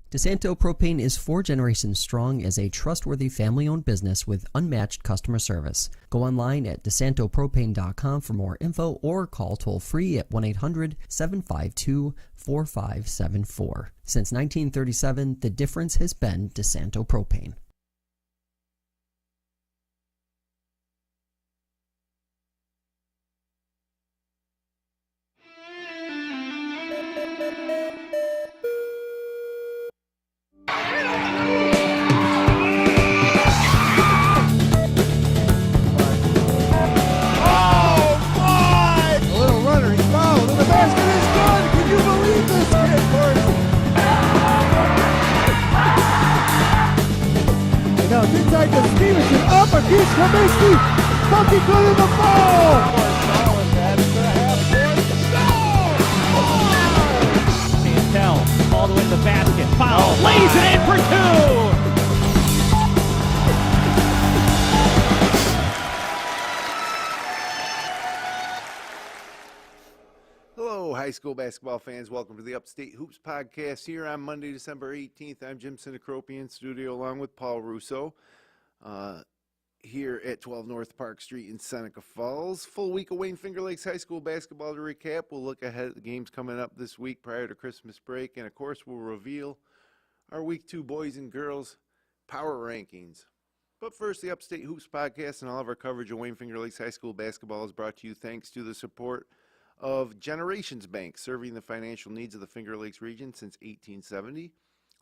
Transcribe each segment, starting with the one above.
DeSanto Propane is 4 generations strong as a trustworthy family-owned business with unmatched customer service. Go online at DeSantoPropane.com for more info or call toll-free at 1-800-752-4574. Since 1937, the difference has been DeSanto Propane. Inside to Stevenson, up a piece from Macy, Funky good in the ball! Chantel, all the way to the basket, foul, lays it in for 2! Hello, high school basketball fans. Welcome to the Upstate Hoops Podcast here on Monday, December 18th. I'm Jim Sinacropi studio along with Paul Russo here at 12 North Park Street in Seneca Falls. Full week of Wayne Finger Lakes High School basketball to recap. We'll look ahead at the games coming up this week prior to Christmas break. And, of course, we'll reveal our Week 2 boys and girls power rankings. But first, the Upstate Hoops Podcast and all of our coverage of Wayne Finger Lakes High School basketball is brought to you thanks to the support of Generations Bank, serving the financial needs of the Finger Lakes region since 1870.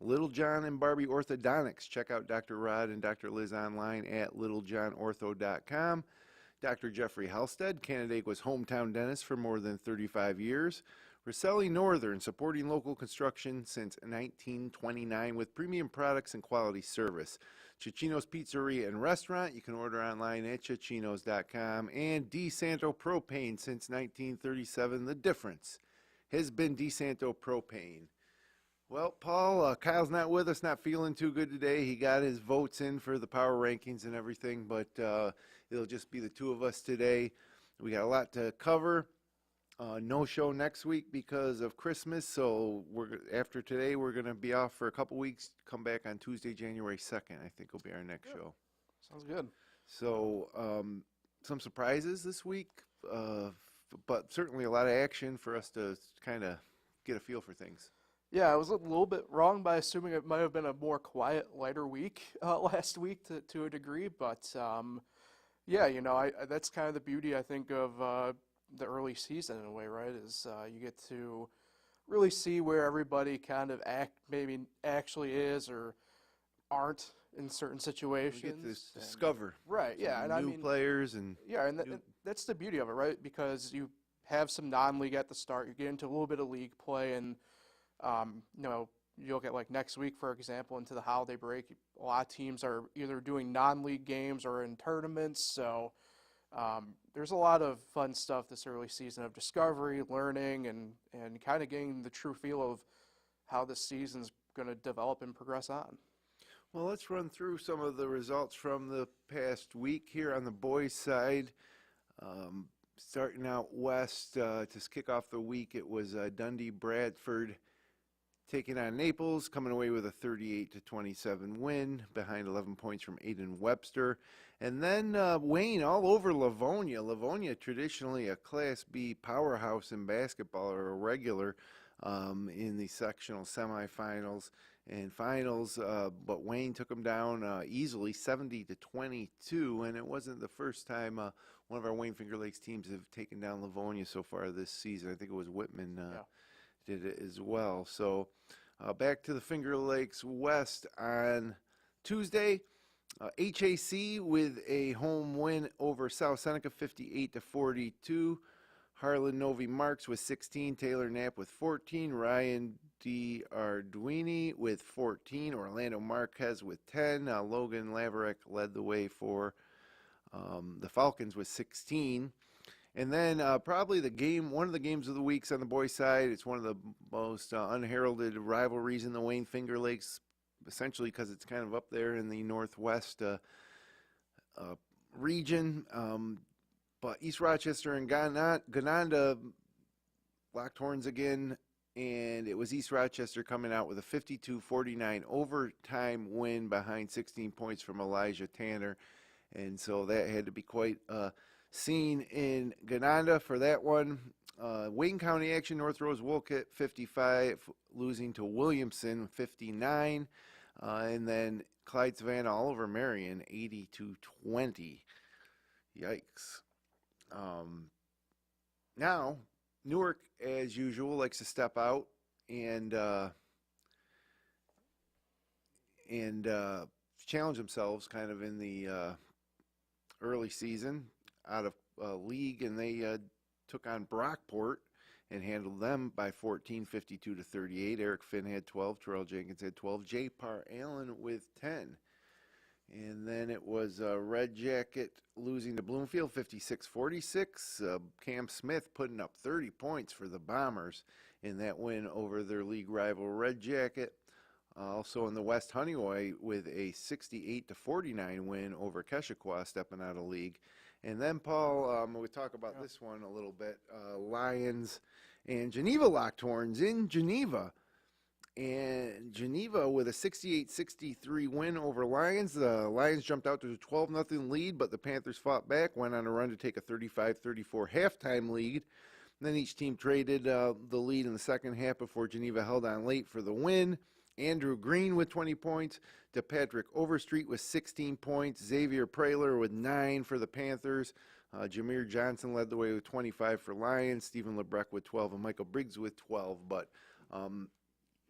Little John and Barbie Orthodontics. Check out Dr. Rod and Dr. Liz online at littlejohnortho.com. Dr. Jeffrey Halstead, Canandaigua's hometown dentist for more than 35 years. Rosselli Northern, supporting local construction since 1929 with premium products and quality service. Cicino's Pizzeria and Restaurant. You can order online at cicinos.com. And DeSanto Propane since 1937. The difference has been DeSanto Propane. Well, Paul, Kyle's not with us, not feeling too good today. He got his votes in for the power rankings and everything, but it'll just be the two of us today. We got a lot to cover. No show next week because of Christmas, so after today we're going to be off for a couple weeks. Come back on Tuesday, January 2nd, I think will be our next show. Sounds good. So some surprises this week, but certainly a lot of action for us to kind of get a feel for things. Yeah, I was a little bit wrong by assuming it might have been a more quiet, lighter week last week to a degree, but yeah, you know, that's kind of the beauty, I think, of the early season in a way, right, is you get to really see where everybody kind of maybe actually is or aren't in certain situations. We get to discover. Right, yeah. And new players. And yeah, and that's the beauty of it, right, because you have some non-league at the start. You get into a little bit of league play, and, you know, you look at like next week, for example, into the holiday break, a lot of teams are either doing non-league games or in tournaments, so there's a lot of fun stuff this early season of discovery, learning, and kind of getting the true feel of how this season's going to develop and progress on. Well, let's run through some of the results from the past week here on the boys' side. Starting out west to kick off the week, it was Dundee Bradford taking on Naples, coming away with a 38-27 win behind 11 points from Aiden Webster. And then Wayne all over Livonia. Livonia, traditionally a Class B powerhouse in basketball, or a regular in the sectional semifinals and finals. But Wayne took them down easily, 70-22. And it wasn't the first time one of our Wayne Finger Lakes teams have taken down Livonia so far this season. I think it was Whitman did it as well. So back to the Finger Lakes West on Tuesday. HAC with a home win over South Seneca, 58-42. Harlan Novi Marks with 16, Taylor Knapp with 14, Ryan D. Arduini with 14, Orlando Marquez with 10. Logan Laverick led the way for the Falcons with 16. And then probably one of the games of the weeks on the boys' side. It's one of the most unheralded rivalries in the Wayne Finger Lakes, essentially because it's kind of up there in the northwest region. But East Rochester and Gananda locked horns again and it was East Rochester coming out with a 52-49 overtime win behind 16 points from Elijah Tanner. And so that had to be quite a scene in Gananda for that one. Wayne County action, North Rose Wolcott 55, losing to Williamson 59. And then Clyde Savannah all over Marion 80-20. Yikes. Now, Newark, as usual, likes to step out and challenge themselves kind of in the early season out of league, and they took on Brockport and handled them by 14, 52-38. Eric Finn had 12, Terrell Jenkins had 12, J. Parr Allen with 10. And then it was Red Jacket losing to Bloomfield 56-46. Cam Smith putting up 30 points for the Bombers in that win over their league rival Red Jacket. Also in the West, Honeyway with a 68-49 win over Keshequa, stepping out of league. And then, Paul, we talk about this one a little bit. Lions and Geneva locked horns in Geneva. And Geneva with a 68-63 win over Lions. The Lions jumped out to a 12-0 lead, but the Panthers fought back, went on a run to take a 35-34 halftime lead. And then each team traded the lead in the second half before Geneva held on late for the win. Andrew Green with 20 points, DePatrick Overstreet with 16 points, Xavier Praler with 9 for the Panthers, Jameer Johnson led the way with 25 for Lions, Stephen LeBrecq with 12, and Michael Briggs with 12. But,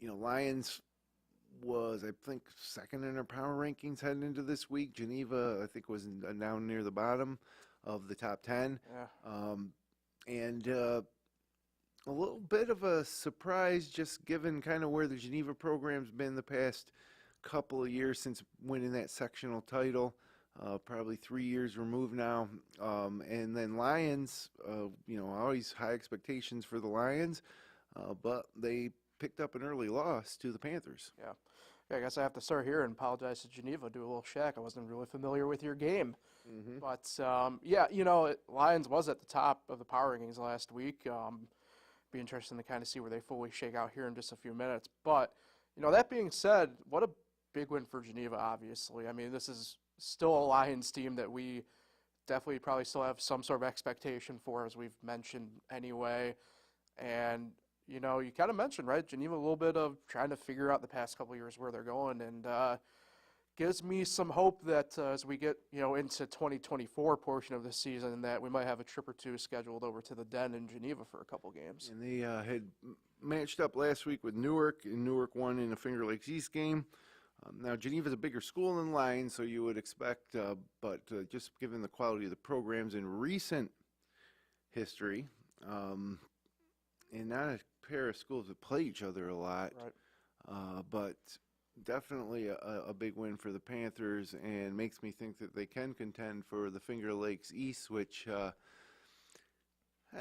Lions was, I think, second in their power rankings heading into this week. Geneva, I think, was down near the bottom of the top 10. Yeah. And a little bit of a surprise, just given kind of where the Geneva program's been the past couple of years since winning that sectional title, probably 3 years removed now. And then Lions, always high expectations for the Lions, but they picked up an early loss to the Panthers. Yeah. I guess I have to start here and apologize to Geneva, do a little shack. I wasn't really familiar with your game. Mm-hmm. But, Lions was at the top of the power rankings last week. Be interesting to kind of see where they fully shake out here in just a few minutes. But, that being said, what a big win for Geneva, obviously. I mean, this is still a Lions team that we definitely probably still have some sort of expectation for, as we've mentioned anyway. And, you kind of mentioned, right, Geneva a little bit of trying to figure out the past couple of years where they're going, and gives me some hope that as we get, into 2024 portion of the season, that we might have a trip or two scheduled over to the Den in Geneva for a couple games. And they had matched up last week with Newark, and Newark won in a Finger Lakes East game. Now, Geneva's a bigger school than Lions, so you would expect, but just given the quality of the programs in recent history, and not a pair of schools that play each other a lot, Right. But definitely a big win for the Panthers, and makes me think that they can contend for the Finger Lakes East, which I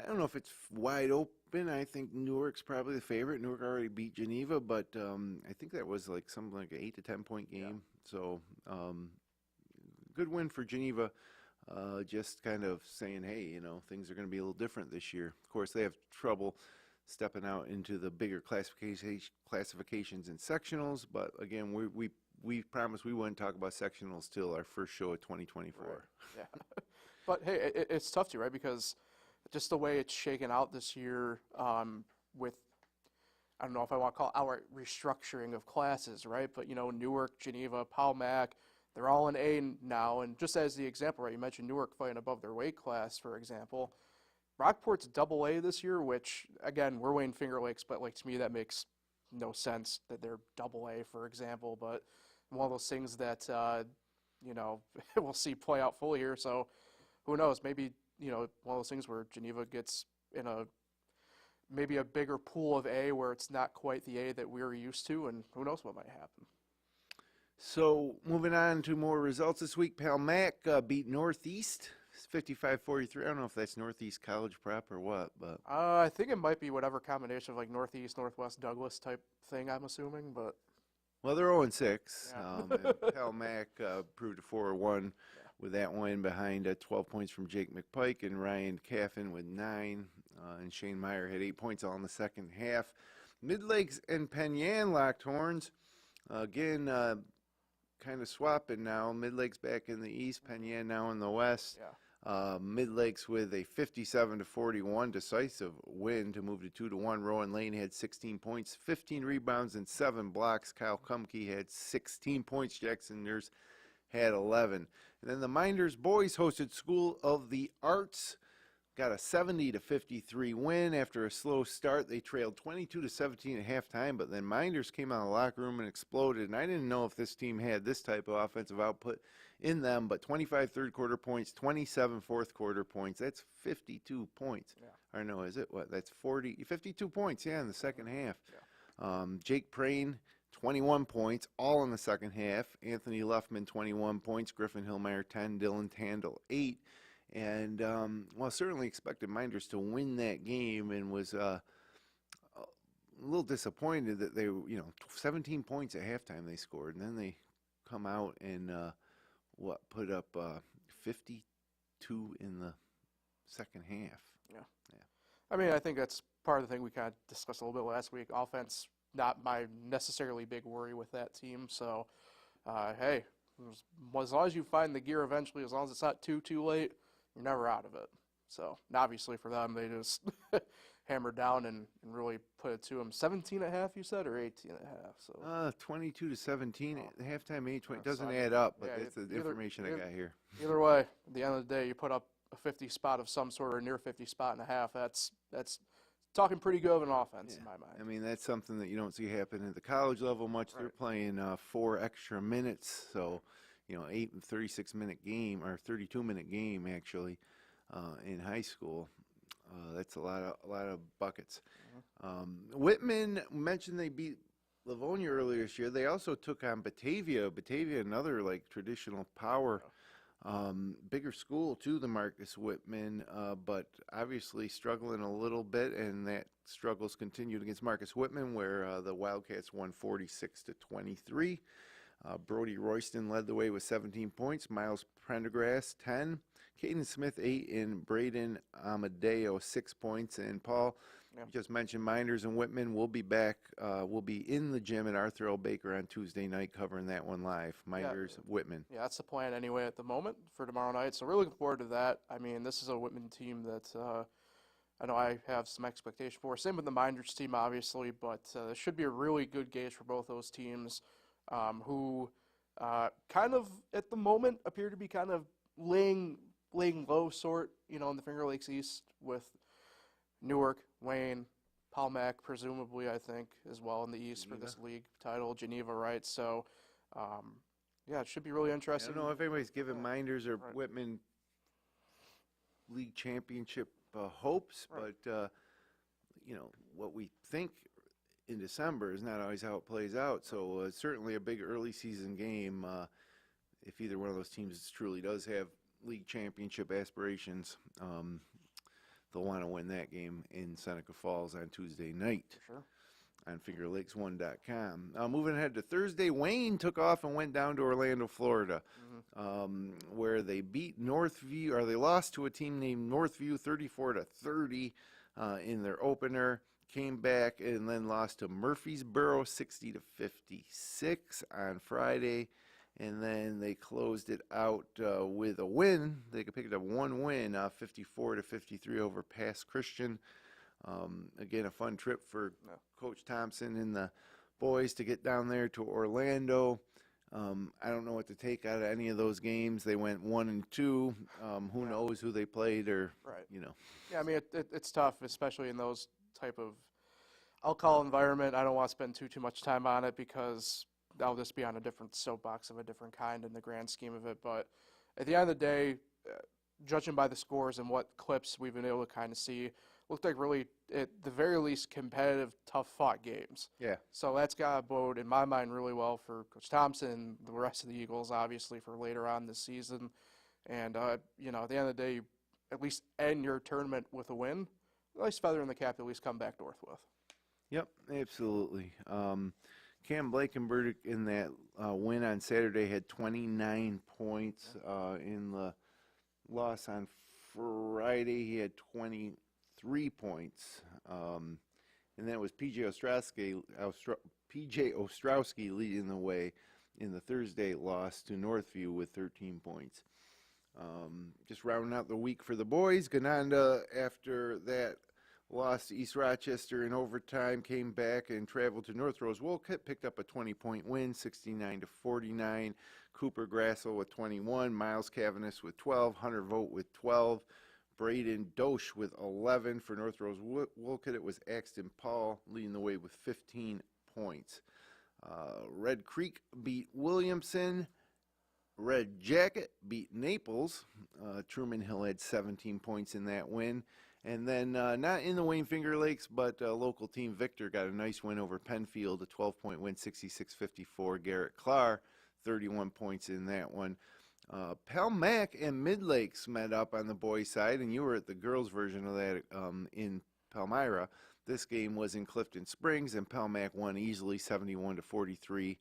don't know if it's wide open. I think Newark's probably the favorite. Newark already beat Geneva, but I think that was like something like an 8 to 10 point game. Yeah. So good win for Geneva. Just kind of saying, hey, things are going to be a little different this year. Of course, they have trouble stepping out into the bigger classifications and sectionals, but again, we promised we wouldn't talk about sectionals till our first show of 2024. Right. Yeah. But hey, it's tough too, right? Because just the way it's shaken out this year, with, I don't know if I want to call it outright restructuring of classes, right? But Newark, Geneva, Powell Mac, they're all in A now, and just as the example, right? You mentioned Newark fighting above their weight class, for example. Rockport's double A this year, which, again, we're weighing Finger Lakes, but, to me, that makes no sense that they're double A, for example. But one of those things that, we'll see play out fully here. So who knows? Maybe, one of those things where Geneva gets in maybe a bigger pool of A where it's not quite the A that we're used to, and who knows what might happen. So moving on to more results this week, Pal Mac beat Northeast 55-43. I don't know if that's Northeast College Prep or what, but I think it might be whatever combination of Northeast, Northwest, Douglas type thing, I'm assuming. But well, they're 0-6. Yeah. And Pal Mac proved a 4-1 with that win behind 12 points from Jake McPike and Ryan Caffin with 9. And Shane Meyer had 8 points all in the second half. Mid-Lakes and Penyan locked horns. Again, kind of swapping now. Mid-Lakes back in the east, Penyan now in the west. Yeah. Mid-Lakes with a 57-41 decisive win to move to 2-1. Rowan Lane had 16 points, 15 rebounds, and 7 blocks. Kyle Kumke had 16 points. Jackson Nurse had 11. And then the Minders boys hosted School of the Arts. Got a 70-53 win after a slow start. They trailed 22-17 at halftime, but then Minders came out of the locker room and exploded. And I didn't know if this team had this type of offensive output in them, but 25 third quarter points, 27 fourth quarter points. That's 52 points. Yeah. Or no, is it what? That's 52 points, yeah, in the second half. Yeah. Jake Prane, 21 points, all in the second half. Anthony Luffman, 21 points. Griffin Hillmeyer, 10. Dylan Tandle, 8. And, well, certainly expected Minders to win that game and was a little disappointed that they, 17 points at halftime they scored. And then they come out and, put up 52 in the second half. Yeah. I mean, I think that's part of the thing we kind of discussed a little bit last week. Offense, not my necessarily big worry with that team. So, hey, as long as you find the gear eventually, as long as it's not too late, you're never out of it. So, and obviously for them, they just hammered down and really put it to them. 17 and a half, you said, or 18 and a half? So 22-17 at halftime, 8-20. Doesn't so add up, but yeah, it's the information I got here. Either way, at the end of the day, you put up a 50 spot of some sort or near 50 spot and a half. That's talking pretty good of an offense in my mind. I mean, that's something that you don't see happen at the college level much. Right. They're playing 4 extra minutes, so 8 and 36-minute game or 32-minute game actually in high school. That's a lot of buckets. Whitman mentioned they beat Livonia earlier this year. They also took on Batavia. Batavia, another like traditional power, bigger school too than Marcus Whitman, but obviously struggling a little bit, and that struggles continued against Marcus Whitman, where the Wildcats won 46-23. Brody Royston led the way with 17 points. Miles Prendergrass, 10. Caden Smith, 8. And Braden Amadeo, 6 points. And Paul, you just mentioned Minders and Whitman. We'll be back. We'll be in the gym at Arthur L. Baker on Tuesday night covering that one live. Minders, Whitman. Yeah, that's the plan anyway at the moment for tomorrow night. So we're looking forward to that. I mean, this is a Whitman team that I know I have some expectation for. Same with the Minders team, obviously, but it should be a really good gauge for both those teams. Who kind of at the moment appear to be kind of laying low sort, in the Finger Lakes East with Newark, Wayne, Palmac, presumably, I think, as well in the East for this league title, Geneva, right? So, yeah, it should be really interesting. I don't know if anybody's giving Minders or Whitman league championship hopes, but, what we think in December is not always how it plays out. So certainly a big early season game if either one of those teams truly does have league championship aspirations. They'll want to win that game in Seneca Falls on Tuesday night. For sure. On FingerLakes1.com. Moving ahead to Thursday, Wayne took off and went down to Orlando, Florida, where they beat Northview, or they lost to a team named Northview 34-30 in their opener. Came back and then lost to Murfreesboro 60-56 on Friday, and then they closed it out with a win. They picked up one win, 54-53 over Pass Christian. Again, a fun trip for Coach Thompson and the boys to get down there to Orlando. I don't know what to take out of any of those games. They went 1-2. Who knows who they played, or Yeah, I mean it's tough, especially in those type of alcohol environment. I don't want to spend too much time on it because I'll just be on a different soapbox of a different kind in the grand scheme of it. But at the end of the day, judging by the scores and what clips we've been able to kind of see, looked like really, at the very least, competitive, tough-fought games. Yeah. So that's got to bode, in my mind, really well for Coach Thompson and the rest of the Eagles, obviously, for later on this season. And, at the end of the day, you at least end your tournament with a win. Nice feather in the cap to at least come back north with. Yep, absolutely. Cam Blakenberg in that win on Saturday had 29 points. In the loss on Friday, he had 23 points. and that was P.J. Ostrowski leading the way in the Thursday loss to Northview with 13 points. Just rounding out the week for the boys, Gananda, after that lost to East Rochester in overtime, came back and traveled to North Rose Wolcott, picked up a 20-point win, 69-49. Cooper Grassel with 21, Miles Cavanis with 12, Hunter Vogt with 12, Braden Dosh with 11. For North Rose Wolcott, it was Axton Paul leading the way with 15 points. Red Creek beat Williamson. Red Jacket beat Naples. Truman Hill had 17 points in that win. And then not in the Wayne Finger Lakes, but local team Victor got a nice win over Penfield, a 12-point win, 66-54. Garrett Clark, 31 points in that one. Pelmac and Mid-Lakes met up on the boys' side, and you were at the girls' version of that in Palmyra. This game was in Clifton Springs, and Pelmac won easily, 71-43.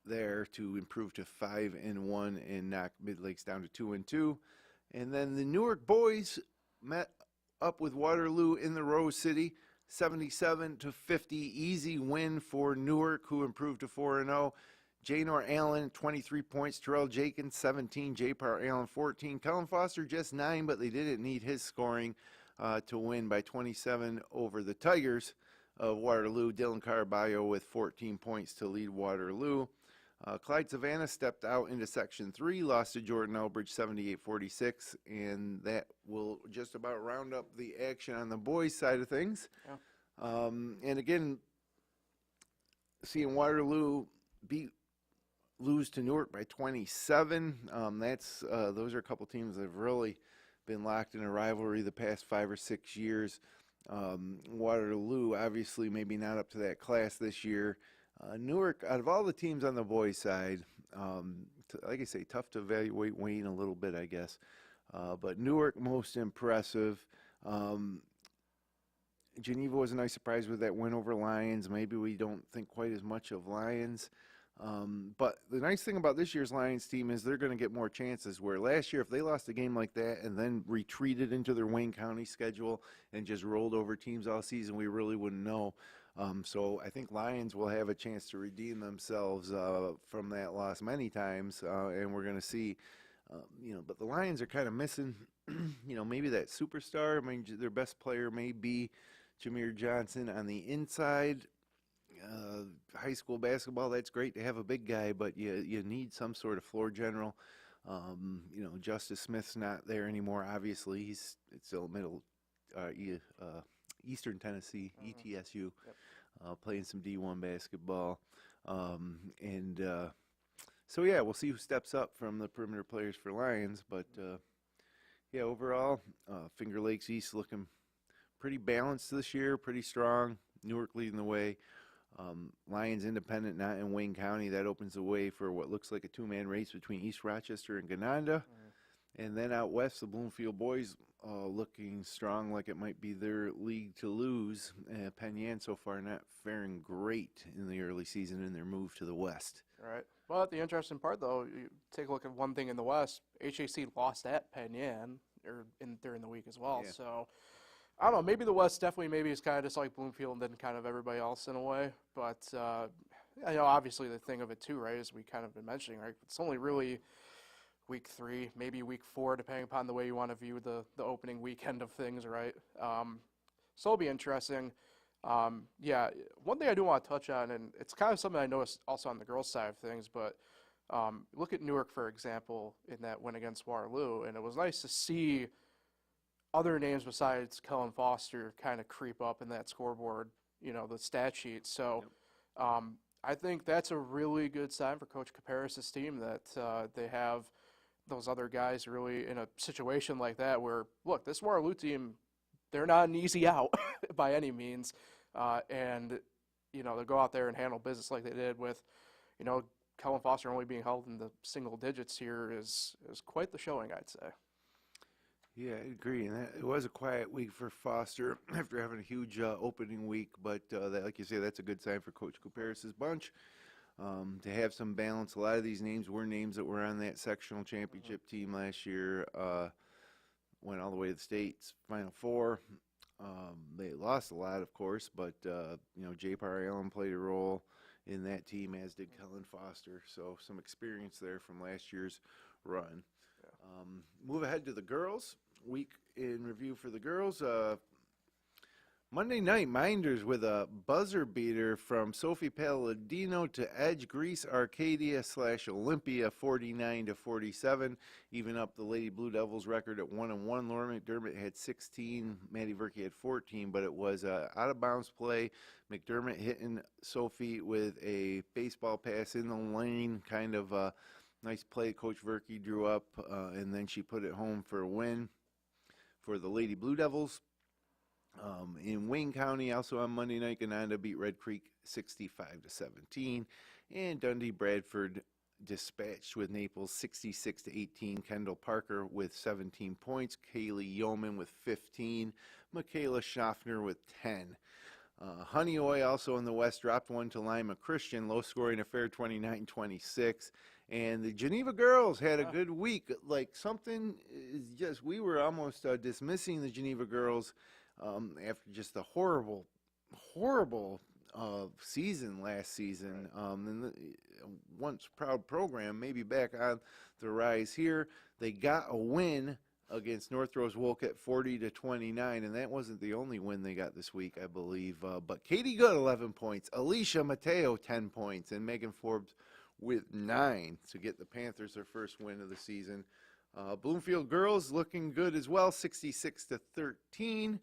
There to improve to 5-1 and knock Mid-Lakes down to 2-2. And then the Newark boys met up with Waterloo in the Rose City, 77-50, easy win for Newark, who improved to 4-0. Janor Allen, 23 points. Terrell Jenkins, 17. J-Par Allen, 14. Cullen Foster, just 9, but they didn't need his scoring to win by 27 over the Tigers of Waterloo. Dylan Caraballo with 14 points to lead Waterloo. Clyde Savannah stepped out into Section 3, lost to Jordan Elbridge 78-46, and that will just about round up the action on the boys' side of things. Yeah. And again, seeing Waterloo lose to Newark by 27, those are a couple teams that have really been locked in a rivalry the past 5 or 6 years. Waterloo obviously maybe not up to that class this year. Newark, out of all the teams on the boys' side, like I say, tough to evaluate Wayne a little bit, I guess. But Newark, most impressive. Geneva was a nice surprise with that win over Lions. Maybe we don't think quite as much of Lions. But the nice thing about this year's Lions team is they're going to get more chances, where last year if they lost a game like that and then retreated into their Wayne County schedule and just rolled over teams all season, we really wouldn't know. So I think Lions will have a chance to redeem themselves from that loss many times, and we're going to see, but the Lions are kind of missing, maybe that superstar. I mean, their best player may be Jameer Johnson on the inside. High school basketball, that's great to have a big guy, but you need some sort of floor general. Justice Smith's not there anymore, obviously. It's still Eastern Tennessee, ETSU, playing some D1 basketball. So, we'll see who steps up from the perimeter players for Lions. But, overall, Finger Lakes East looking pretty balanced this year, pretty strong. Newark leading the way. Lions independent, not in Wayne County. That opens the way for what looks like a two-man race between East Rochester and Gananda. And then out west, the Bloomfield boys looking strong, like it might be their league to lose. Penn Yan so far not faring great in the early season in their move to the west. Right. But the interesting part, though, you take a look at one thing in the west. HAC lost at Penn Yan during the week as well. Yeah. So, I don't know. Maybe the west maybe is kind of just like Bloomfield and then kind of everybody else in a way. But, obviously the thing of it, too, right, as we kind of been mentioning, right, it's only really week 3, maybe week 4, depending upon the way you want to view the opening weekend of things, right? So it'll be interesting. One thing I do want to touch on, and it's kind of something I noticed also on the girls' side of things, but look at Newark, for example, in that win against Waterloo, and it was nice to see other names besides Kellen Foster kind of creep up in that scoreboard, the stat sheet. So I think that's a really good sign for Coach Caparis' team that they have those other guys really in a situation like that where, look, this Waterloo team, they're not an easy out by any means. And to go out there and handle business like they did with, Kellen Foster only being held in the single digits here is quite the showing, I'd say. Yeah, I agree. And it was a quiet week for Foster after having a huge opening week. But like you say, that's a good sign for Coach Caparis' bunch. To have some balance. A lot of these names were names that were on that sectional championship team last year, went all the way to the state's Final Four. They lost a lot, of course, but J. Parr Allen played a role in that team, as did Kellen Foster. So some experience there from last year's run. Move ahead to the girls. Week in review for the girls. Monday night, Minders with a buzzer beater from Sophie Palladino to edge Greece Arcadia / Olympia 49-47, even up the Lady Blue Devils record at 1-1. Laura McDermott had 16, Maddie Verke had 14, but it was out of bounds play. McDermott hitting Sophie with a baseball pass in the lane, kind of a nice play Coach Verke drew up, and then she put it home for a win for the Lady Blue Devils. In Wayne County, also on Monday night, Gananda beat Red Creek 65-17, and Dundee Bradford dispatched with Naples 66-18. Kendall Parker with 17 points, Kaylee Yeoman with 15, Michaela Schaffner with 10. Honeoye also in the West dropped one to Lima Christian, low scoring affair 29-26. And the Geneva girls had a good week. Like something is just, we were almost dismissing the Geneva girls after just a horrible season last season. And the once proud program, maybe back on the rise here. They got a win against North Rose Wolcott 40-29, and that wasn't the only win they got this week, I believe. But Katie Good 11 points, Alicia Mateo 10 points, and Megan Forbes with 9 to get the Panthers their first win of the season. Bloomfield girls looking good as well, 66-13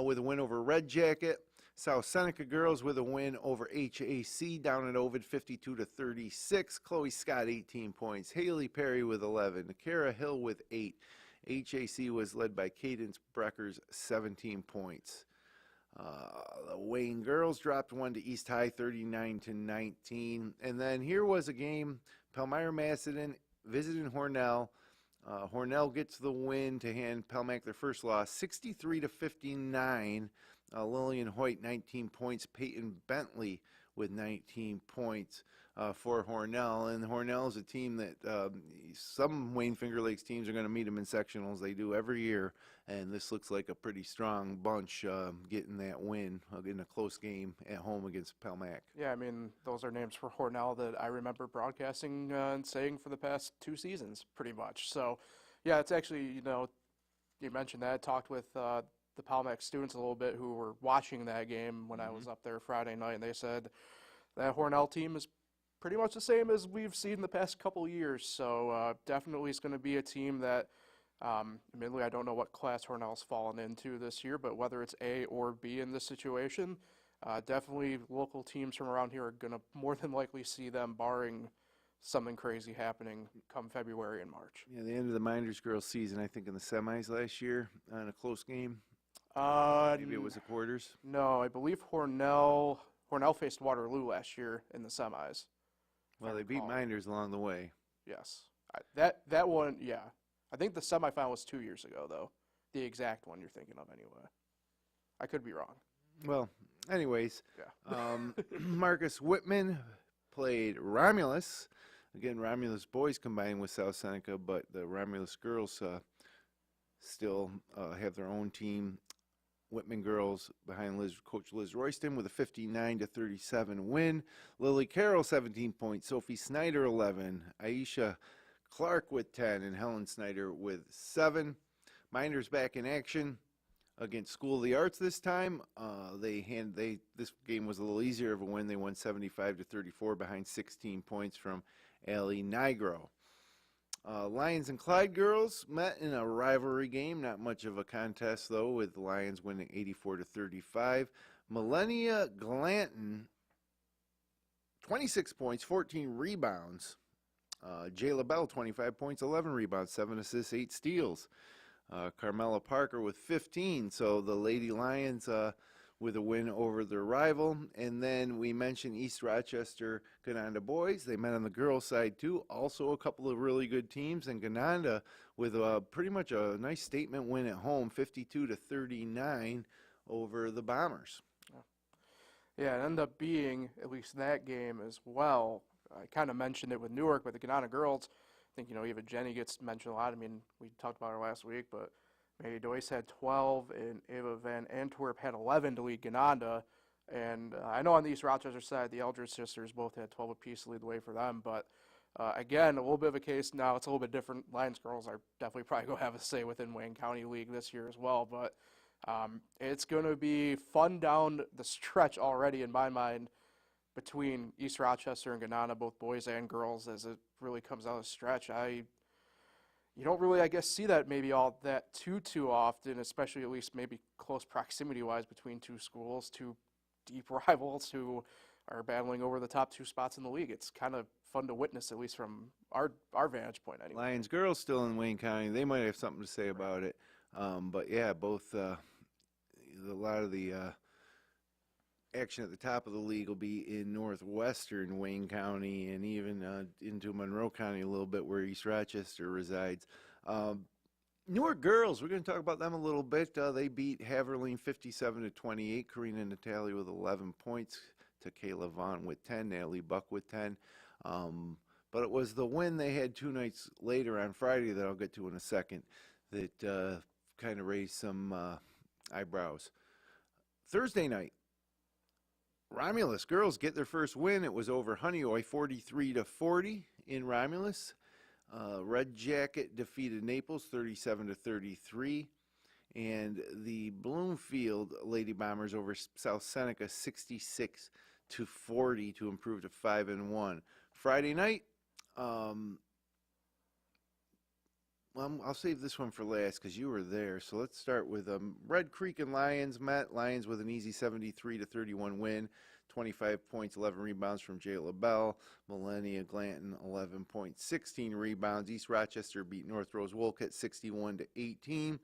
with a win over Red Jacket. South Seneca girls with a win over HAC down at Ovid 52-36. Chloe Scott 18 points, Haley Perry with 11, Kara Hill with 8. HAC was led by Cadence Breckers 17 points. The Wayne girls dropped one to East High 39-19. And then here was a game, Palmyra Macedon visiting Hornell. Hornell gets the win to hand Palmac their first loss, 63-59. Lillian Hoyt 19 points, Peyton Bentley with 19 points for Hornell. And Hornell is a team that some Wayne Finger Lakes teams are going to meet them in sectionals. They do every year, and this looks like a pretty strong bunch getting that win in a close game at home against Palmac. Yeah, I mean, those are names for Hornell that I remember broadcasting and saying for the past 2 seasons, pretty much. So, yeah, it's actually, you mentioned that. I talked with the Palmac students a little bit who were watching that game when I was up there Friday night, and they said that Hornell team is pretty much the same as we've seen the past couple years. So definitely it's going to be a team that, admittedly, I don't know what class Hornell's fallen into this year, but whether it's A or B in this situation, definitely local teams from around here are going to more than likely see them, barring something crazy happening come February and March. Yeah, the end of the Minders girls season, I think in the semis last year on a close game. Maybe it was the quarters. No, I believe Hornell faced Waterloo last year in the semis. Well, they beat Minders along the way. Yes. That one, yeah. I think the semifinal was 2 years ago, though. The exact one you're thinking of, anyway. I could be wrong. Well, anyways, Yeah. Marcus Whitman played Romulus. Again, Romulus boys combined with South Seneca, but the Romulus girls still have their own team. Whitman girls behind Coach Liz Royston with a 59-37 win. Lily Carroll 17 points, Sophie Snyder 11, Aisha Clark with 10, and Helen Snyder with 7. Minders back in action against School of the Arts this time. This game was a little easier of a win. They won 75-34 behind 16 points from Allie Nigro. Lions and Clyde girls met in a rivalry game. Not much of a contest, though, with the Lions winning 84-35. Millennia Glanton, 26 points, 14 rebounds. Jayla Bell, 25 points, 11 rebounds, 7 assists, 8 steals. Carmela Parker with 15. So the Lady Lions with a win over their rival. And then we mentioned East Rochester Gananda boys. They met on the girls' side too. Also a couple of really good teams. And Gananda with pretty much a nice statement win at home, 52-39 over the Bombers. Yeah, it ended up being, at least that game as well. I kind of mentioned it with Newark, with the Gananda girls. I think, even Jenny gets mentioned a lot. I mean, we talked about her last week, but Mary Doyce had 12, and Ava Van Antwerp had 11 to lead Gananda. And I know on the East Rochester side, the Eldridge sisters both had 12 apiece to lead the way for them. But again, a little bit of a case now. It's a little bit different. Lions girls are definitely probably going to have a say within Wayne County League this year as well. But it's going to be fun down the stretch already in my mind between East Rochester and Gananda, both boys and girls, as it really comes out of the stretch. You don't really, I guess, see that maybe all that too often, especially at least maybe close proximity-wise between two schools, two deep rivals who are battling over the top two spots in the league. It's kind of fun to witness, at least from our vantage point anyway. Lions girls still in Wayne County. They might have something to say about it. But yeah, both a lot of the action at the top of the league will be in northwestern Wayne County and even into Monroe County a little bit, where East Rochester resides. Newark girls, we're going to talk about them a little bit. They beat Haverline 57-28. Karina Natali with 11 points to Kayla Vaughn with 10, Natalie Buck with 10. But it was the win they had 2 nights later on Friday that I'll get to in a second that kind of raised some eyebrows. Thursday night, Romulus girls get their first win. It was over Honeoye 43-40 in Romulus. Red Jacket defeated Naples 37-33. And the Bloomfield Lady Bombers over South Seneca 66-40 to improve to 5-1. Friday night, I'll save this one for last because you were there. So let's start with Red Creek and Lions met. Lions with an easy 73-31 win. 25 points, 11 rebounds from Jay LaBelle. Millennia Glanton, 11 points, 16 rebounds. East Rochester beat North Rose Wolcott 61-18.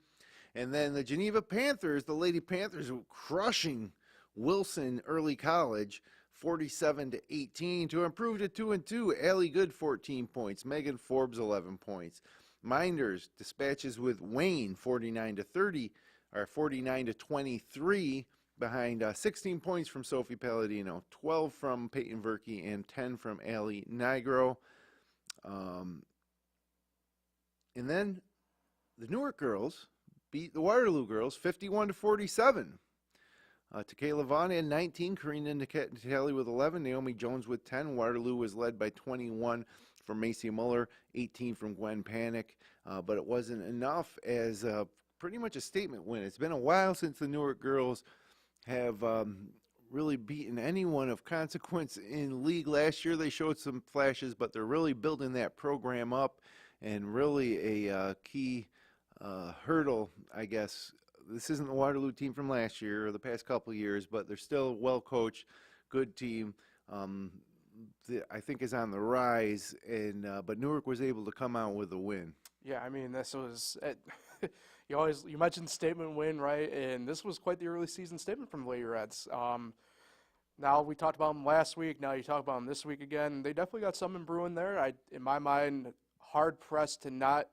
And then the Geneva Panthers, the Lady Panthers, crushing Wilson Early College 47-18 to improve to 2-2. Allie Good, 14 points. Megan Forbes, 11 points. Minders dispatches with Wayne 49-30 or 49-23 behind 16 points from Sophie Palladino, 12 from Peyton Verkey, and 10 from Allie Nigro. And then the Newark girls beat the Waterloo girls 51-47. Takayla Vaughn had 19, Karina Natali with 11, Naomi Jones with 10. Waterloo was led by 21 from Macy Muller, 18 from Gwen Panic, but it wasn't enough as pretty much a statement win. It's been a while since the Newark girls have really beaten anyone of consequence in league. Last year they showed some flashes, but they're really building that program up, and really a key hurdle, I guess. This isn't the Waterloo team from last year or the past couple of years, but they're still a well-coached, good team. I think is on the rise, and but Newark was able to come out with a win. Yeah, I mean, this was you mentioned statement win, right? And this was quite the early season statement from the Lady Reds. Now we talked about them last week. Now you talk about them this week again. They definitely got something brewing there. In my mind, hard pressed to not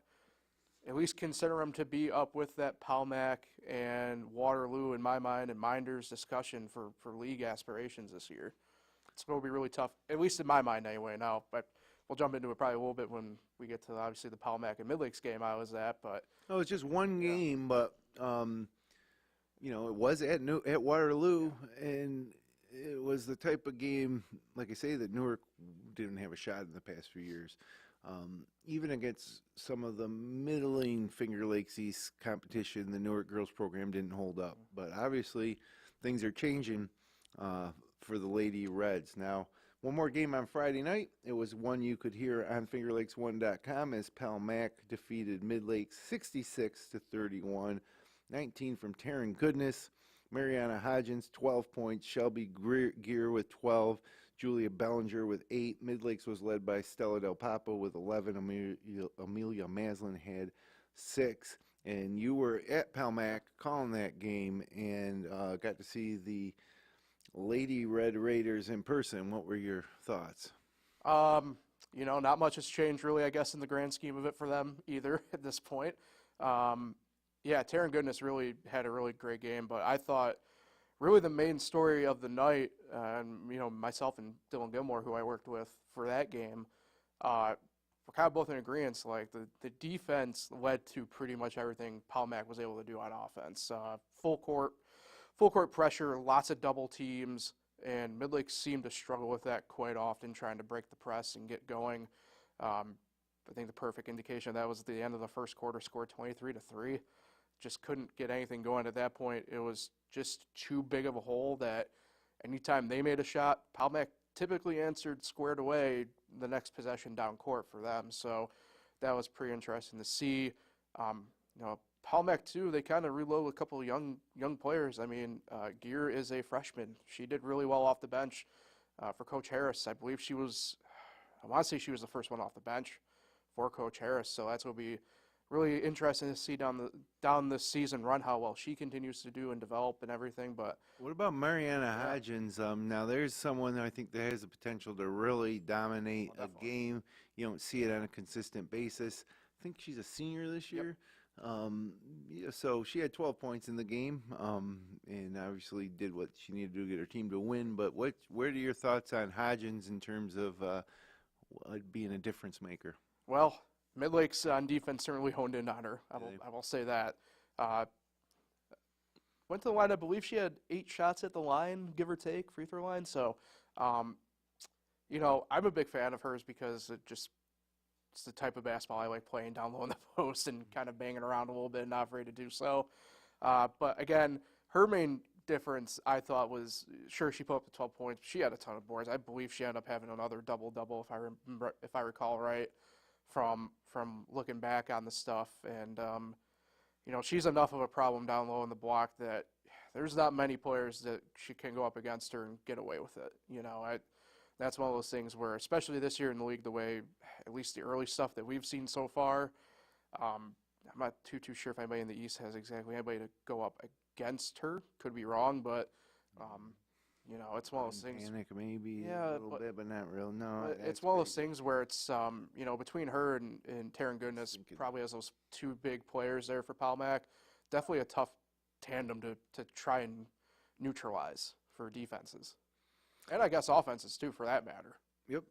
at least consider them to be up with that Palmac and Waterloo in my mind, and Minders discussion for league aspirations this year. It's going to be really tough, at least in my mind anyway. Now, but we'll jump into it probably a little bit when we get to obviously the Palmac and Midlakes game I was at. But it's just one game, but it was at Waterloo, and it was the type of game, like I say, that Newark didn't have a shot in the past few years. Even against some of the middling Finger Lakes East competition, the Newark girls program didn't hold up. But obviously, things are changing for the Lady Reds. Now, one more game on Friday night. It was one you could hear on FingerLakes1.com as Palmac defeated Midlakes 66-31. 19 from Taryn Goodness, Mariana Hodgins 12 points, Shelby Gear with 12. Julia Bellinger with 8. Midlakes was led by Stella Del Papa with 11. Amelia Maslin had 6. And you were at Palmac calling that game and got to see the Lady Red Raiders in person. What were your thoughts? Not much has changed really, I guess, in the grand scheme of it for them either at this point. Taryn Goodness really had a really great game, but I thought really the main story of the night, myself and Dylan Gilmore, who I worked with for that game, we're kind of both in agreement. Like the defense led to pretty much everything Palmac was able to do on offense. Full court pressure, lots of double teams, and Midlake seemed to struggle with that quite often, trying to break the press and get going. I think the perfect indication of that was at the end of the first quarter, scored 23-3. Just couldn't get anything going at that point. It was just too big of a hole that anytime they made a shot, Palmac typically answered squared away the next possession down court for them. So that was pretty interesting to see. Palmac too, they kind of reload a couple of young players. I mean, Gear is a freshman. She did really well off the bench for Coach Harris. I believe I want to say she was the first one off the bench for Coach Harris. So that's going to be really interesting to see down this season run how well she continues to do and develop and everything. But what about Mariana Hodgins? Now there's someone that I think that has the potential to really dominate a game. You don't see it on a consistent basis. I think she's a senior this year. So she had 12 points in the game, and obviously did what she needed to do to get her team to win. But what are your thoughts on Hodgins in terms of being a difference maker? Well, Midlake's on defense certainly honed in on her. I will say that. Went to the line, I believe she had 8 shots at the line, give or take, free throw line. So, I'm a big fan of hers because it's the type of basketball I like playing down low in the post and kind of banging around a little bit and not afraid to do so. But again, her main difference I thought was, sure, she put up the 12 points. She had a ton of boards. I believe she ended up having another double-double if I recall right from looking back on the stuff. And, she's enough of a problem down low in the block that there's not many players that she can go up against her and get away with it. That's one of those things where, especially this year in the league, the way, at least the early stuff that we've seen so far, I'm not too sure if anybody in the East has exactly anybody to go up against her. Could be wrong, but, it's one of those things. Panic maybe a little bit, but not real. No, it's one of those things where it's, between her and Taryn Goodness, probably has those 2 big players there for Palmac. Definitely a tough tandem to try and neutralize for defenses. And I guess offenses, too, for that matter. Yep.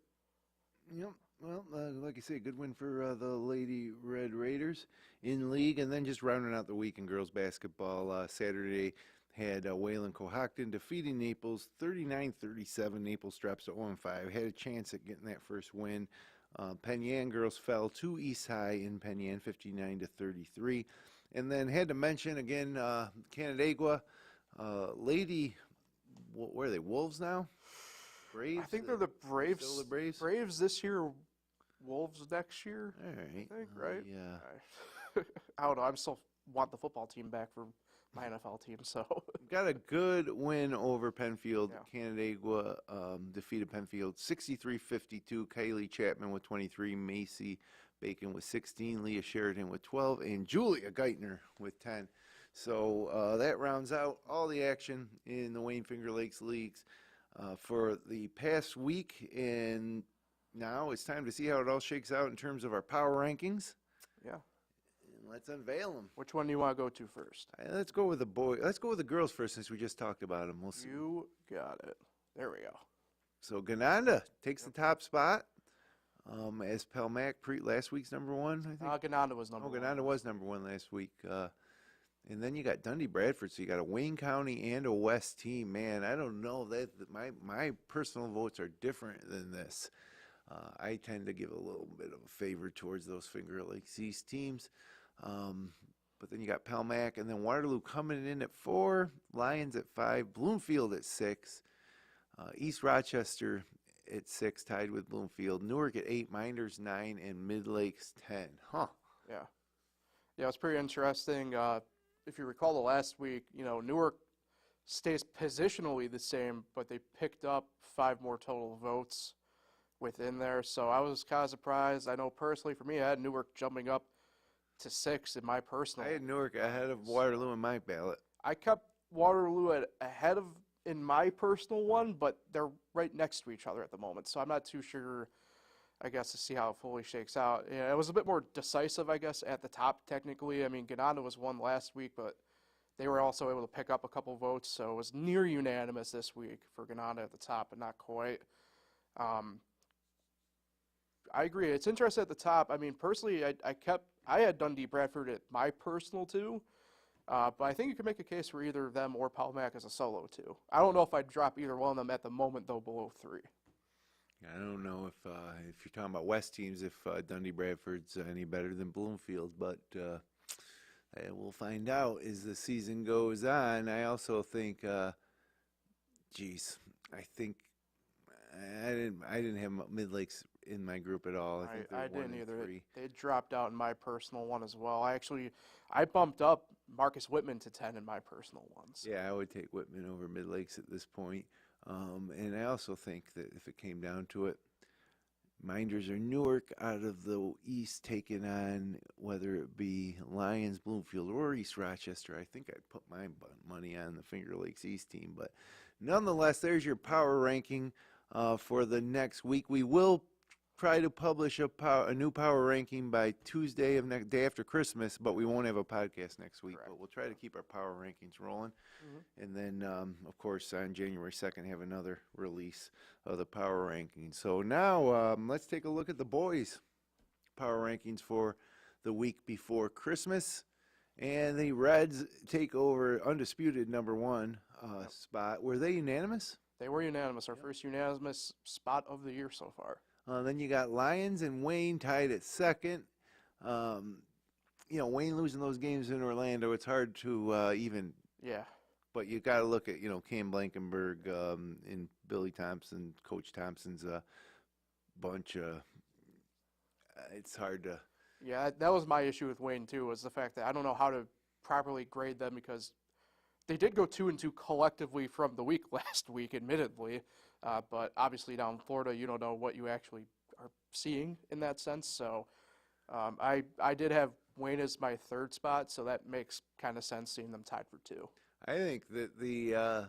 Well, like I say, good win for the Lady Red Raiders in league. And then just rounding out the week in girls basketball, Saturday had Wayland Cohocton defeating Naples 39-37. Naples drops to 0-5. Had a chance at getting that first win. Penn Yan girls fell to East High in Penn Yan 59-33. And then had to mention again, Canandaigua Lady, where are they, Wolves now? Braves? I think they're the Braves. Still the Braves? Braves this year, Wolves next year. All right. I think, right? Yeah. I don't know. I still want the football team back for my NFL team, so. Got a good win over Penfield. Yeah. Canandaigua defeated Penfield 63-52. Kylie Chapman with 23. Macy Bacon with 16. Leah Sheridan with 12. And Julia Geithner with 10. So that rounds out all the action in the Wayne Finger Lakes leagues for the past week. And now it's time to see how it all shakes out in terms of our power rankings. Yeah. And let's unveil them. Which one do you want to go to first? Let's go with the boy. Let's go with the girls first, since we just talked about them. We'll see. You got it. There we go. So Gananda takes the top spot as Palmac last week's number 1, I think. Gananda was number 1. Gananda was number 1 last week. And then you got Dundee Bradford, so you got a Wayne County and a West team. Man, I don't know. My personal votes are different than this. I tend to give a little bit of a favor towards those Finger Lakes East teams. But then you got Palmac, and then Waterloo coming in at 4, Lions at 5, Bloomfield at 6, East Rochester at 6, tied with Bloomfield, Newark at 8, Minders 9, and Mid-Lakes 10. Huh. Yeah, it's pretty interesting. If you recall the last week, Newark stays positionally the same, but they picked up 5 more total votes within there. So I was kind of surprised. I know personally for me, I had Newark jumping up to 6 in my personal. I had Newark ahead of Waterloo in my ballot. I kept Waterloo ahead of in my personal one, but they're right next to each other at the moment. So I'm not too sure, I guess, to see how it fully shakes out. Yeah, it was a bit more decisive, I guess, at the top technically. I mean, Gananda was 1 last week, but they were also able to pick up a couple votes, so it was near unanimous this week for Gananda at the top, but not quite. I agree. It's interesting at the top. I mean, personally, I had Dundee Bradford at my personal 2. But I think you can make a case for either of them or Palmac as a solo 2. I don't know if I'd drop either one of them at the moment, though, below 3. I don't know if you're talking about West teams, if Dundee Bradford's any better than Bloomfield, but we'll find out as the season goes on. I also think, I think I didn't have Mid Lakes in my group at all. I think I they're 1 didn't and either. 3. They dropped out in my personal one as well. I bumped up Marcus Whitman to 10 in my personal ones. Yeah, I would take Whitman over Mid Lakes at this point. And I also think that if it came down to it, Minders or Newark out of the East taking on whether it be Lions, Bloomfield, or East Rochester. I think I'd put my money on the Finger Lakes East team. But nonetheless, there's your power ranking for the next week. We will try to publish a new power ranking by Tuesday of next day after Christmas, but we won't have a podcast next week. Correct. But we'll try to keep our power rankings rolling. And then, of course, on January 2nd, have another release of the power rankings. So now let's take a look at the boys' power rankings for the week before Christmas. And the Reds take over undisputed number 1 spot. Were they unanimous? They were unanimous. Our first unanimous spot of the year so far. Then you got Lions and Wayne tied at 2nd. Wayne losing those games in Orlando, it's hard to even. Yeah. But you got to look at, Cam Blankenberg and Billy Thompson, Coach Thompson's bunch. It's hard to. Yeah, that was my issue with Wayne, too, was the fact that I don't know how to properly grade them because they did go 2-2 collectively from the week last week, admittedly. But obviously down in Florida, you don't know what you actually are seeing in that sense. So I did have Wayne as my 3rd spot, so that makes kind of sense seeing them tied for 2. I think that the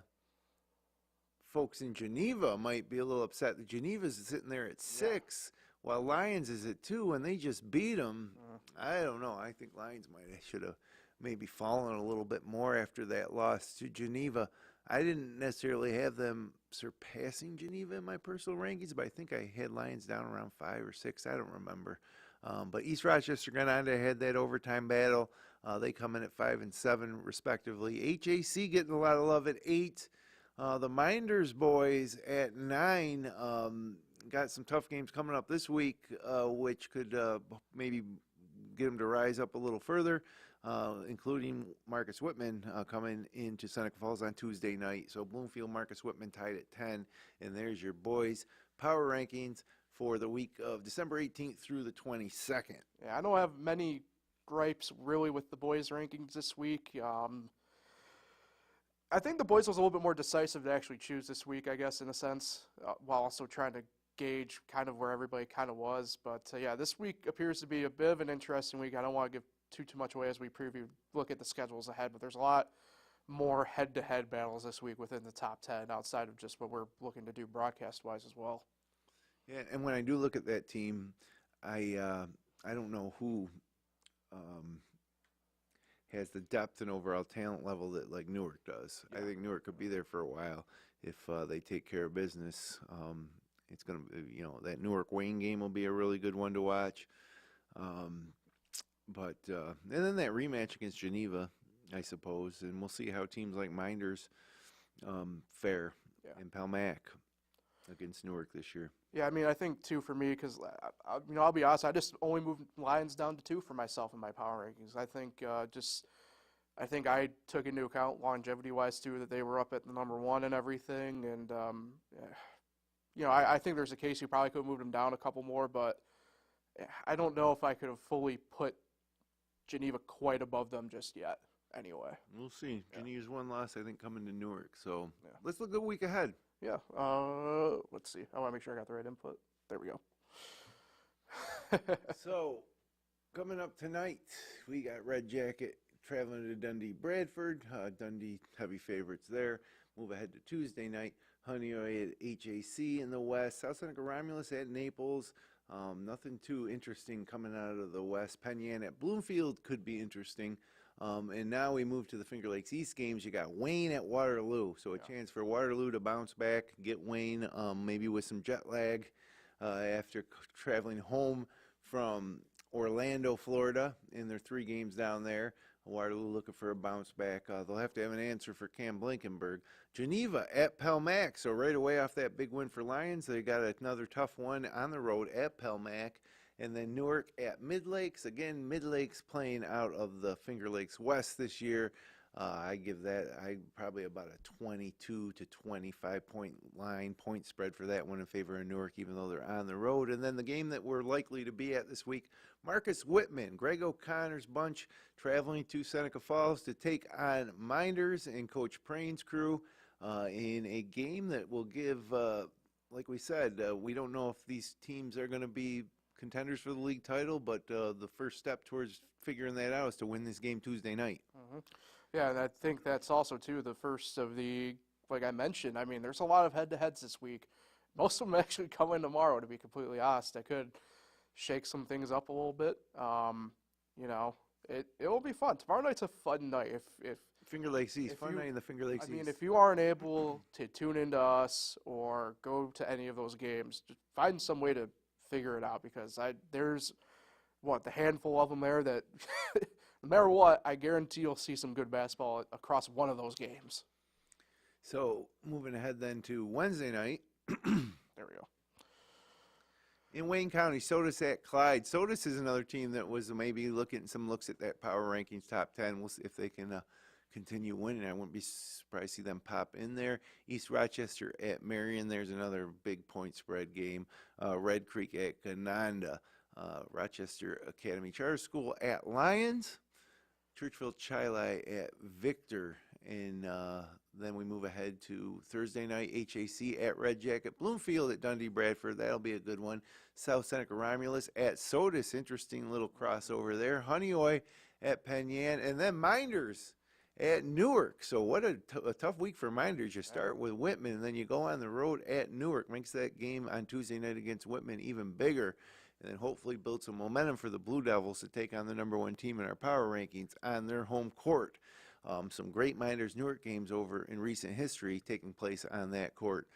folks in Geneva might be a little upset that Geneva's sitting there at 6, while Lions is at 2, and they just beat them. I don't know. I think Lions should have maybe fallen a little bit more after that loss to Geneva. I didn't necessarily have them surpassing Geneva in my personal rankings, but I think I had Lions down around 5 or 6. I don't remember. But East Rochester got on to had that overtime battle. They come in at 5 and 7 respectively. HAC getting a lot of love at 8. The Minders boys at 9. Got some tough games coming up this week, which could maybe get them to rise up a little further. Including Marcus Whitman coming into Seneca Falls on Tuesday night. So Bloomfield, Marcus Whitman tied at 10. And there's your boys' power rankings for the week of December 18th through the 22nd. Yeah, I don't have many gripes really with the boys' rankings this week. I think the boys was a little bit more decisive to actually choose this week, I guess, in a sense, while also trying to gauge kind of where everybody kind of was. But, yeah, this week appears to be a bit of an interesting week. I don't want to give too much away as we look at the schedules ahead, but there's a lot more head-to-head battles this week within the top 10 outside of just what we're looking to do broadcast-wise as well. Yeah, and when I do look at that team, I don't know who has the depth and overall talent level that like Newark does. Yeah. I think Newark could be there for a while if they take care of business. It's going to, that Newark-Wayne game will be a really good one to watch. But and then that rematch against Geneva, I suppose, and we'll see how teams like Minders fare in Palmac against Newark this year. Yeah, I mean, I think too for me, because I'll be honest, I just only moved Lions down to 2 for myself in my power rankings. I think I think I took into account longevity-wise too that they were up at the number 1 and everything, and I think there's a case you probably could have moved them down a couple more, but I don't know if I could have fully put Geneva quite above them just yet. Anyway, we'll see. Geneva's 1 loss, I think, coming to Newark. So let's look at the week ahead. Yeah. Let's see. I want to make sure I got the right input. There we go. So coming up tonight, we got Red Jacket traveling to Dundee Bradford. Dundee heavy favorites there. Move ahead to Tuesday night. Honeoye at HAC in the West. South Seneca Romulus at Naples. Nothing too interesting coming out of the West. Penn Yan at Bloomfield could be interesting. And now we move to the Finger Lakes East games. You got Wayne at Waterloo. So a chance for Waterloo to bounce back, get Wayne maybe with some jet lag. after traveling home from Orlando, Florida, in their 3 games down there. Waterloo looking for a bounce back. They'll have to have an answer for Cam Blankenberg. Geneva at Pelmac. So right away off that big win for Lions, they got another tough one on the road at Pelmac. And then Newark at Mid-Lakes. Again, Mid-Lakes playing out of the Finger Lakes West this year. I give that probably about a 22 to 25 point spread for that one in favor of Newark, even though they're on the road. And then the game that we're likely to be at this week, Marcus Whitman, Greg O'Connor's bunch traveling to Seneca Falls to take on Minders and Coach Prain's crew in a game that will give, like we said, we don't know if these teams are going to be contenders for the league title, but the first step towards figuring that out is to win this game Tuesday night. Mm-hmm. Yeah, and I think that's also, too, the first of the, like I mentioned, I mean, there's a lot of head-to-heads this week. Most of them actually come in tomorrow, to be completely honest. I could shake some things up a little bit. You know, it will be fun. Tomorrow night's a fun night. If Finger Lakes East, fun night in the Finger Lakes East. I mean, if you aren't able to tune into us or go to any of those games, just find some way to figure it out, because there's, the handful of them there that – no matter what, I guarantee you'll see some good basketball across one of those games. So, moving ahead then to Wednesday night. There we go. In Wayne County, Sodas at Clyde. Sodas is another team that was maybe looking some looks at that power rankings top 10. We'll see if they can continue winning. I wouldn't be surprised to see them pop in there. East Rochester at Marion. There's another big point spread game. Red Creek at Gananda. Rochester Academy Charter School at Lions. Churchville Chili at Victor, and then we move ahead to Thursday night, HAC at Red Jacket, Bloomfield at Dundee Bradford. That'll be a good one. South Seneca Romulus at Sodas, interesting little crossover there. Honeoye at Penn Yan, and then Minders at Newark. So what a tough week for Minders. You start with Whitman, and then you go on the road at Newark. Makes that game on Tuesday night against Whitman even bigger. And then hopefully build some momentum for the Blue Devils to take on the #1 team in our power rankings on their home court. Some great Minders Newark games over in recent history taking place on that court.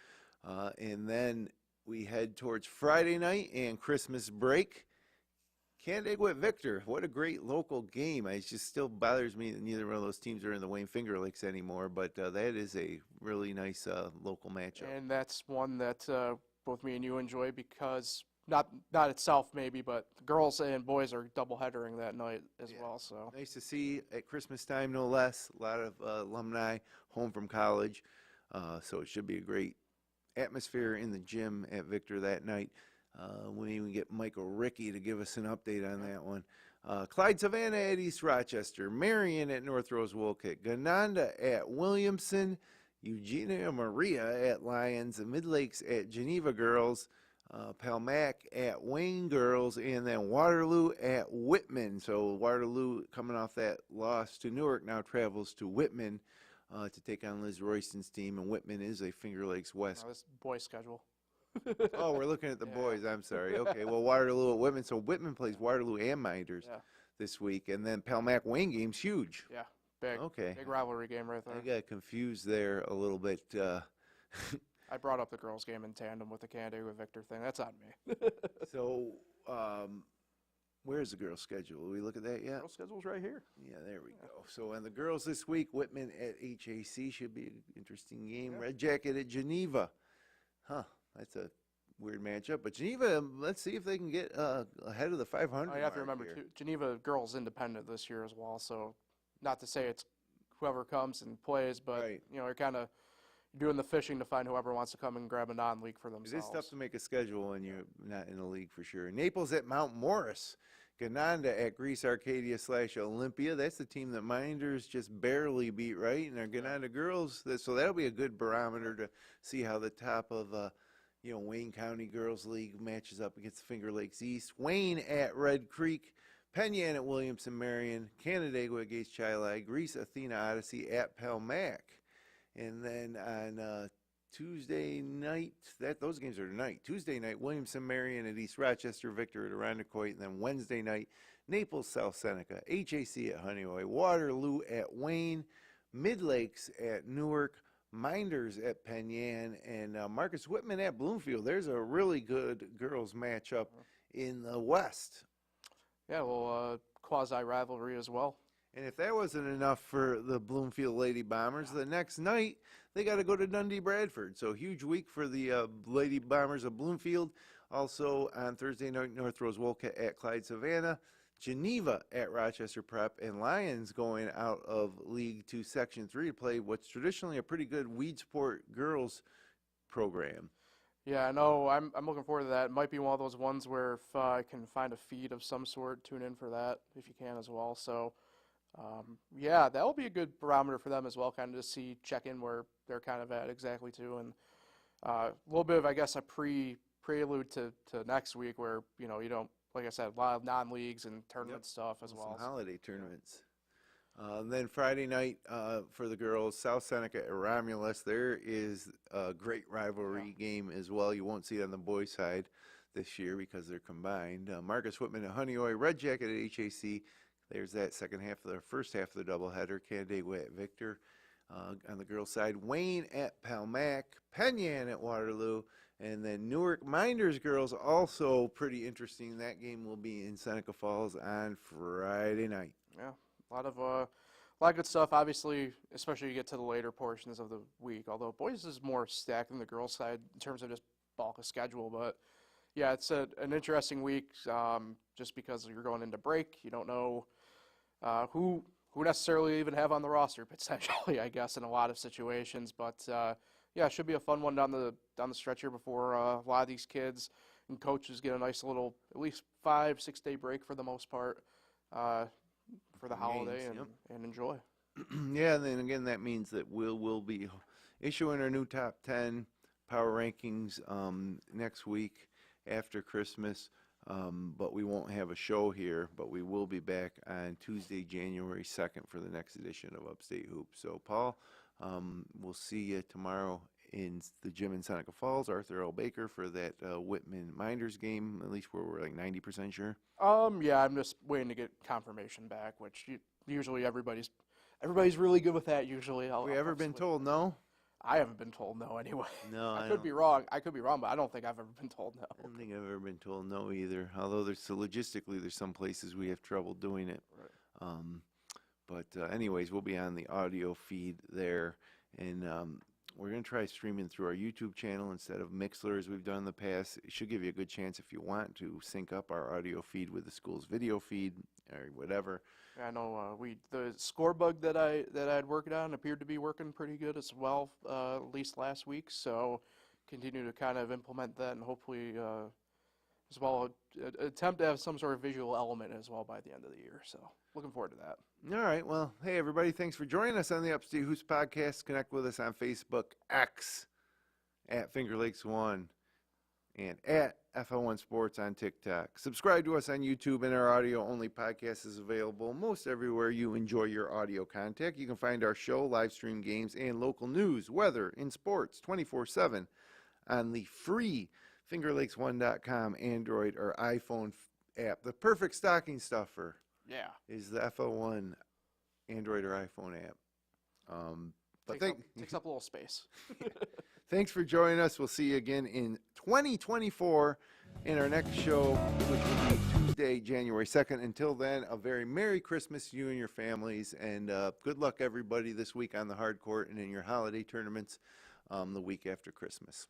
And then we head towards Friday night and Christmas break. Canandaigua at Victor. What a great local game. It just still bothers me that neither one of those teams are in the Wayne Finger Lakes anymore, but that is a really nice local matchup. And that's one that both me and you enjoy, because not itself maybe, but the girls and boys are doubleheadering that night as well. So nice to see at Christmas time, no less. A lot of alumni home from college, so it should be a great atmosphere in the gym at Victor that night. We even get Michael Rickey to give us an update on that one. Clyde Savannah at East Rochester, Marion at North Rose Wolcott, Gananda at Williamson, Eugenia Maria at Lions, the Mid-Lakes at Geneva Girls, Pelmac at Wayne Girls, and then Waterloo at Whitman. So Waterloo, coming off that loss to Newark, now travels to Whitman to take on Liz Royston's team, and Whitman is a Finger Lakes West. this boys schedule. Oh, we're looking at the boys. I'm sorry. Okay, well, Waterloo at Whitman. So Whitman plays Waterloo and Minders this week, and then Pelmac Wayne game's huge. Yeah, big. Okay. Big rivalry game right there. I got confused there a little bit. I brought up the girls' game in tandem with the Canandaigua Victor thing. That's on me. So, where's the girls' schedule? Will we look at that yet? Girls' schedule's right here. Yeah, there we go. So, and the girls this week, Whitman at HAC should be an interesting game. Yeah. Red Jacket at Geneva. Huh, that's a weird matchup. But Geneva, let's see if they can get ahead of the 500. You have to remember, here. too, Geneva girls independent this year as well. So, not to say it's whoever comes and plays, but, Right. you're kind of doing the fishing to find whoever wants to come and grab a non-league for It themselves. is tough to make a schedule when you're not in the league for sure. Naples at Mount Morris. Gananda at Greece Arcadia / Olympia. That's the team that Minders just barely beat, right? And our Gananda girls, so that'll be a good barometer to see how the top of Wayne County Girls League matches up against Finger Lakes East. Wayne at Red Creek. Penn Yan at Williamson Marion. Canandaigua against Chili. Greece Athena Odyssey at Pelmac. And then on Tuesday night, those games are tonight. Tuesday night, Williamson Marion at East Rochester, Victor at Irondequoit, and then Wednesday night, Naples South Seneca, HAC at Honeoye, Waterloo at Wayne, Mid-Lakes at Newark, Minders at Penn Yan, and Marcus Whitman at Bloomfield. There's a really good girls matchup in the West. Yeah, well, quasi rivalry as well. And if that wasn't enough for the Bloomfield Lady Bombers, the next night they got to go to Dundee Bradford. So huge week for the Lady Bombers of Bloomfield. Also on Thursday night, North Rose Wolcott at Clyde Savannah, Geneva at Rochester Prep, and Lions going out of League 2 Section 3 to play what's traditionally a pretty good weed sport girls program. Yeah, I know. I'm looking forward to that. It might be one of those ones where if I can find a feed of some sort, tune in for that if you can as well. So, yeah, that will be a good barometer for them as well, kind of to see, check in where they're kind of at exactly too. And a little bit of, I guess, a prelude to next week where, you know, you don't, like I said, a lot of non-leagues and tournament stuff as well. Some holiday tournaments. Then Friday night for the girls, South Seneca at Romulus. There is a great rivalry game as well. You won't see it on the boys' side this year because they're combined. Marcus Whitman at Honeoye, Red Jacket at HAC. There's that first half of the doubleheader. Canandaigua at Victor. On the girls' side, Wayne at Palmac, Penn Yan at Waterloo, and then Newark Minders girls also pretty interesting. That game will be in Seneca Falls on Friday night. Yeah, a lot of good stuff. Obviously, especially you get to the later portions of the week. Although boys is more stacked than the girls' side in terms of just bulk of schedule, but yeah, it's an interesting week. Just because you're going into break, you don't know who necessarily even have on the roster potentially, I guess, in a lot of situations. But yeah, it should be a fun one down the stretch here before a lot of these kids and coaches get a nice little at least 5-6 day break for the most part for the holiday and enjoy. Yeah, and then again that means that we'll be issuing our new top 10 power rankings next week after Christmas. But we won't have a show here, but we will be back on Tuesday, January 2nd for the next edition of Upstate Hoops. So, Paul, we'll see you tomorrow in the gym in Seneca Falls, Arthur L. Baker, for that Whitman Minders game, at least where we're like 90% sure. Yeah, I'm just waiting to get confirmation back, which usually everybody's really good with that usually. Have we ever been told no? I haven't been told no anyway. No, I could be wrong. I could be wrong, but I don't think I've ever been told no. I don't think I've ever been told no either. Although logistically, there's some places we have trouble doing it. Right. But anyways, we'll be on the audio feed there, and we're going to try streaming through our YouTube channel instead of Mixler as we've done in the past. It should give you a good chance if you want to sync up our audio feed with the school's video feed or whatever. I know the score bug that I had worked on appeared to be working pretty good as well, at least last week. So continue to kind of implement that and hopefully as well attempt to have some sort of visual element as well by the end of the year. So looking forward to that. All right. Well, hey, everybody. Thanks for joining us on the Upstate Hoops podcast. Connect with us on Facebook, X, at Finger Lakes 1, and at FL1 Sports on TikTok. Subscribe to us on YouTube, and our audio-only podcast is available most everywhere you enjoy your audio content. You can find our show, live stream games, and local news, weather, and sports 24/7 on the free FingerLakes1.com Android or iPhone app. The perfect stocking stuffer is the FL1 Android or iPhone app. But takes up a little space. Thanks for joining us. We'll see you again in 2024 in our next show, which will be Tuesday, January 2nd. Until then, a very Merry Christmas to you and your families, and good luck, everybody, this week on the hard court and in your holiday tournaments the week after Christmas.